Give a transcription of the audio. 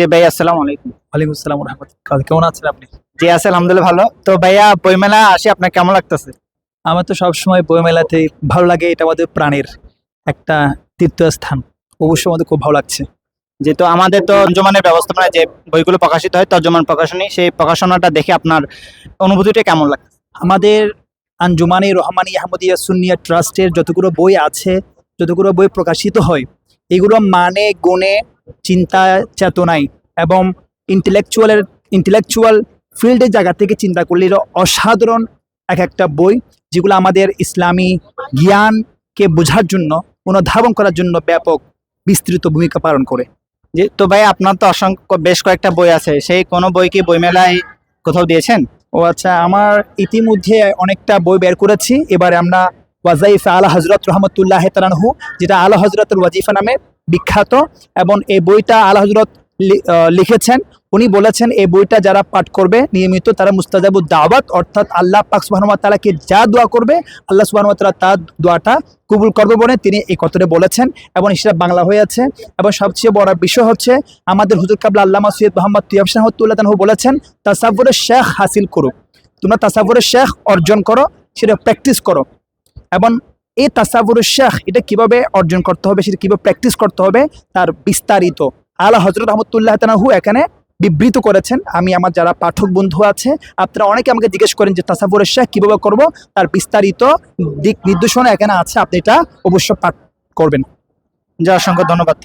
জি ভাই, আসসালামু আলাইকুম। ওয়ালাইকুম আসসালাম ওয়া রাহমাতুল্লাহ। কেমন আছেন আপনি? জি আছে, আলহামদুলিল্লাহ ভালো। তো ভাইয়া, বইমেলা আসি, আপনার কেমন লাগতেছে? আমার তো সবসময় বইমেলাতে ভালো লাগে। এটা আমাদের প্রাণের একটা তীর্থস্থান। অবশ্যই আমাদের খুব ভালো লাগছে। যেহেতু আমাদের তো তর্জমানের ব্যবস্থাপনায় যে বইগুলো প্রকাশিত হয়, তর্জমান প্রকাশনী, সেই প্রকাশনাটা দেখে আপনার অনুভূতিটা কেমন লাগে? আমাদের আঞ্জুমানে রহমানী আহমদিয়া সুন্নিয়া ট্রাস্টের যতগুলো বই আছে, যতগুলো বই প্রকাশিত হয়, এগুলো মানে গুণে, চিন্তা চেতনায় এবং ইন্টেলেকচুয়াল ফিল্ডের জায়গা থেকে চিন্তা করলে এটা অসাধারণ এক একটা বই, যেগুলো আমাদের ইসলামী জ্ঞানকে বোঝার জন্য, অনুধাবন করার জন্য ব্যাপক বিস্তৃত ভূমিকা পালন করে। যে তো ভাই, আপনার তো অসংখ্য বেশ কয়েকটা বই আছে, সেই কোনো বই কি বইমেলায় কোথাও দিয়েছেন? ও আচ্ছা, আমার ইতিমধ্যে অনেকটা বই বের করেছি। এবারে আমরা ওয়াজাইফা আলা হজরত রহমতুল্লাহ তালানহু, যেটা আলা হজরতের ওয়াজিফা নামে বিখ্যাত, এবং এই বইটা আলা হজরত লিখেছেন। উনি বলেছেন এই বইটা যারা পাঠ করবে নিয়মিত, তারা মুস্তাজাবুদ দাওয়াত, অর্থাৎ আল্লাহ পাক সুবহানাহু ওয়া তাআলাকে যা দোয়া করবে, আল্লাহ সুবহানাহু ওয়া তাআলা তার দোয়াটা কবুল করবে বলে তিনি এই কথাটা বলেছেন, এবং সেটা বাংলা হয়ে আছে। এবং সবচেয়ে বড় বিষয় হচ্ছে, আমাদের হুজুর কাবলা আল্লামা সৈয়দ মোহাম্মদ তুয়াব রহমাতুল্লাহ তাআলা বলেছেন, তাসাব্বুরে শেখ হাসিল করো। তোমরা তাসাব্বুরে শেখ অর্জন করো, সেটা প্র্যাকটিস করো। এবং এই তাসাব্বুরে শেখ এটা কিভাবে অর্জন করতে হবে, সেটা কিভাবে প্র্যাকটিস করতে হবে, তার বিস্তারিত আলা হযরত রহমতুল্লাহ তাআলা এখানে বিবৃত করেছেন। আমি আমার যারা পাঠক বন্ধু আছে, আপনারা অনেকে আমাকে জিজ্ঞেস করেন যে তাসাব্বুরে শেখ কিভাবে করব, তার বিস্তারিত দিক নির্দেশনা এখানে আছে, আপনি এটা অবশ্য পাঠ করবেন। জি, অসংখ্য ধন্যবাদ।